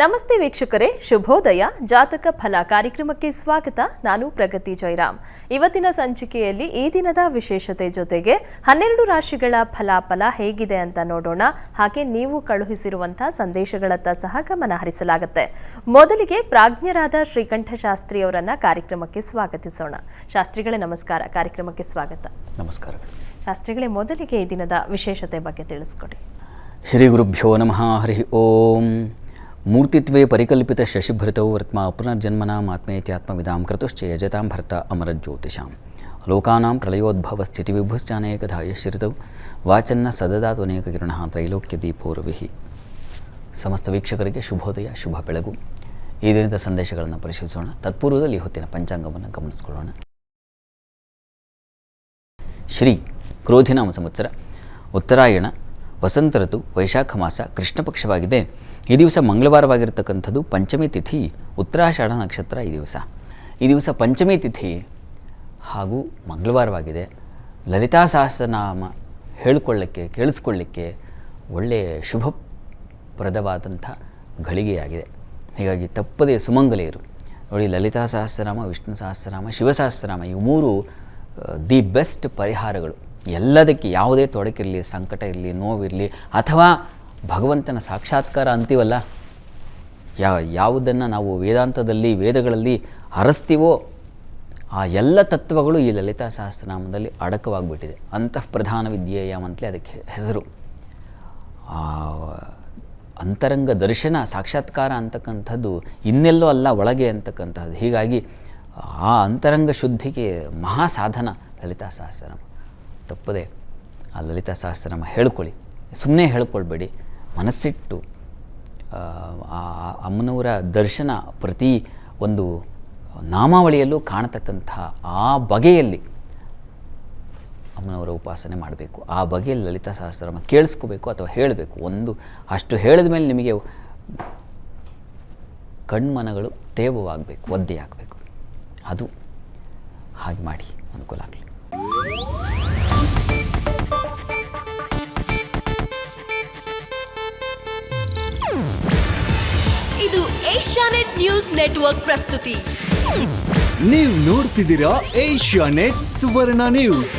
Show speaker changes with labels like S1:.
S1: ನಮಸ್ತೆ ವೀಕ್ಷಕರೇ, ಶುಭೋದಯ. ಜಾತಕ ಫಲ ಕಾರ್ಯಕ್ರಮಕ್ಕೆ ಸ್ವಾಗತ. ನಾನು ಪ್ರಗತಿ ಜೈರಾಮ್. ಇವತ್ತಿನ ಸಂಚಿಕೆಯಲ್ಲಿ ಈ ದಿನದ ವಿಶೇಷತೆ ಜೊತೆಗೆ 12 ರಾಶಿಗಳ ಫಲಾಫಲ ಹೇಗಿದೆ ಅಂತ ನೋಡೋಣ. ಹಾಗೆ ನೀವು ಕಳುಹಿಸಿರುವಂತಹ ಸಂದೇಶಗಳತ್ತ ಸಹ ಗಮನ ಹರಿಸಲಾಗುತ್ತೆ. ಮೊದಲಿಗೆ ಪ್ರಾಜ್ಞರಾದ ಶ್ರೀಕಂಠ ಶಾಸ್ತ್ರಿ ಅವರನ್ನ ಕಾರ್ಯಕ್ರಮಕ್ಕೆ ಸ್ವಾಗತಿಸೋಣ. ಶಾಸ್ತ್ರಿಗಳೇ ನಮಸ್ಕಾರ, ಕಾರ್ಯಕ್ರಮಕ್ಕೆ ಸ್ವಾಗತ.
S2: ನಮಸ್ಕಾರ
S1: ಶಾಸ್ತ್ರಿಗಳೇ, ಮೊದಲಿಗೆ ಈ ದಿನದ ವಿಶೇಷತೆ ಬಗ್ಗೆ ತಿಳಿಸ್ಕೊಡಿ.
S2: ಶ್ರೀ ಗುರುಭ್ಯೋ ನಮಃ. ಹರಿ ಓಂ. ಮೂರ್ತಿತ್ವೇ ಪರಿಕಲ್ಪಿತ ಶಶಿಭೃತೌ ವರ್ತ್ಮ ಪುನರ್ಜನ್ಮನಾಮಾತ್ಮೇತ್ಯಾತ್ಮವಿದಾಂ ಕೃತುಶ್ಚ ಯಜತಾಂ ಭರ್ತ ಅಮರಜ್ಯೋತಿಷಾಂ ಲೋಕಾನಾಂ ಪ್ರಳಯೋದ್ಭವ ಸ್ಥಿತಿವಿಭುಶ್ಚಾನೇಕಧಾ ಯಶ್ರಿತೌ ವಾಚನ್ನ ಸದದಾತ್ವನೇಕ ಕಿರಣಃ ತ್ರೈಲೋಕ್ಯ ದೀಪೋರ್ವಿಃ. ಸಮಸ್ತ ವೀಕ್ಷಕರಿಗೆ ಶುಭೋದಯ, ಶುಭ ಬೆಳಗು. ಈ ದಿನದ ಸಂದೇಶಗಳನ್ನು ಪರಿಶೀಲಿಸೋಣ. ತತ್ಪೂರ್ವದಲ್ಲಿ ಹೊತ್ತಿನ ಪಂಚಾಂಗವನ್ನು ಗಮನಿಸಿಕೊಳ್ಳೋಣ. ಶ್ರೀ ಕ್ರೋಧಿನಾಮ ಸಂವತ್ಸರ, ಉತ್ತರಾಯಣ, ವಸಂತ ಋತು, ವೈಶಾಖ ಮಾಸ, ಕೃಷ್ಣ ಪಕ್ಷವಾಗಿದೆ. ಈ ದಿವಸ ಮಂಗಳವಾರವಾಗಿರ್ತಕ್ಕಂಥದ್ದು. ಪಂಚಮಿ ತಿಥಿ, ಉತ್ತರಾಷಾಢ ನಕ್ಷತ್ರ. ಈ ದಿವಸ ಪಂಚಮಿ ತಿಥಿ ಹಾಗೂ ಮಂಗಳವಾರವಾಗಿದೆ. ಲಲಿತಾ ಸಹಸ್ರನಾಮ ಕೇಳಿಸ್ಕೊಳ್ಳಿಕ್ಕೆ ಒಳ್ಳೆಯ ಶುಭಪ್ರದವಾದಂಥ ಘಳಿಗೆಯಾಗಿದೆ. ಹೀಗಾಗಿ ತಪ್ಪದೇ ಸುಮಂಗಲೆಯರು ನೋಡಿ, ಲಲಿತಾ ಸಹಸ್ರನಾಮ, ವಿಷ್ಣು ಸಹಸ್ರನಾಮ, ಶಿವಸಹಸ್ರನಾಮ ಇವು ಮೂರು ದಿ ಬೆಸ್ಟ್ ಪರಿಹಾರಗಳು. ಎಲ್ಲದಕ್ಕೆ ಯಾವುದೇ ತೊಡಕಿರಲಿ, ಸಂಕಟ ಇರಲಿ, ನೋವಿರಲಿ, ಅಥವಾ ಭಗವಂತನ ಸಾಕ್ಷಾತ್ಕಾರ ಅಂತೀವಲ್ಲ, ಯಾವುದನ್ನು ನಾವು ವೇದಗಳಲ್ಲಿ ಅರಸ್ತೀವೋ ಆ ಎಲ್ಲ ತತ್ವಗಳು ಈ ಲಲಿತಾ ಸಹಸ್ರನಾಮದಲ್ಲಿ ಅಡಕವಾಗಿಬಿಟ್ಟಿದೆ. ಅಂತಃಪ್ರಧಾನ ವಿದ್ಯೆಯ ಅಂತಲೇ ಅದಕ್ಕೆ ಹೆಸರು. ಅಂತರಂಗ ದರ್ಶನ, ಸಾಕ್ಷಾತ್ಕಾರ ಅಂತಕ್ಕಂಥದ್ದು ಇನ್ನೆಲ್ಲೋ ಅಲ್ಲ, ಒಳಗೆ ಅಂತಕ್ಕಂಥದ್ದು. ಹೀಗಾಗಿ ಆ ಅಂತರಂಗ ಶುದ್ಧಿಗೆ ಮಹಾ ಸಾಧನ ಲಲಿತಾ ಸಹಸ್ರನಾಮ. ತಪ್ಪದೆ ಆ ಲಲಿತಾ ಸಹಸ್ರನಾಮ ಹೇಳ್ಕೊಳ್ಳಿ. ಸುಮ್ಮನೆ ಹೇಳ್ಕೊಳ್ಬೇಡಿ, ಮನಸ್ಸಿಟ್ಟು ಆ ಅಮ್ಮನವರ ದರ್ಶನ ಪ್ರತಿ ಒಂದು ನಾಮಾವಳಿಯಲ್ಲೂ ಕಾಣತಕ್ಕಂಥ ಆ ಬಗೆಯಲ್ಲಿ ಅಮ್ಮನವರ ಉಪಾಸನೆ ಮಾಡಬೇಕು. ಆ ಬಗೆಯಲ್ಲಿ ಲಲಿತಾ ಸಹಸ್ರನಾಮ ಕೇಳಿಸ್ಕೋಬೇಕು ಅಥವಾ ಹೇಳಬೇಕು. ಅಷ್ಟು ಹೇಳಿದ ಮೇಲೆ ನಿಮಗೆ ಕಣ್ಮನಗಳು ತೇವವಾಗಬೇಕು, ಒದ್ದೆಯಾಗಬೇಕು. ಅದು ಹಾಗೆ ಮಾಡಿ, ಅನುಕೂಲ ಆಗಲಿ.
S3: ಇದು ಏಷ್ಯಾನೆಟ್ ನ್ಯೂಸ್ ನೆಟ್ವರ್ಕ್ ಪ್ರಸ್ತುತಿ.
S4: ನೀವು ನೋಡ್ತಿದ್ದೀರಾ ಏಷ್ಯಾನೆಟ್ ಸುವರ್ಣ ನ್ಯೂಸ್.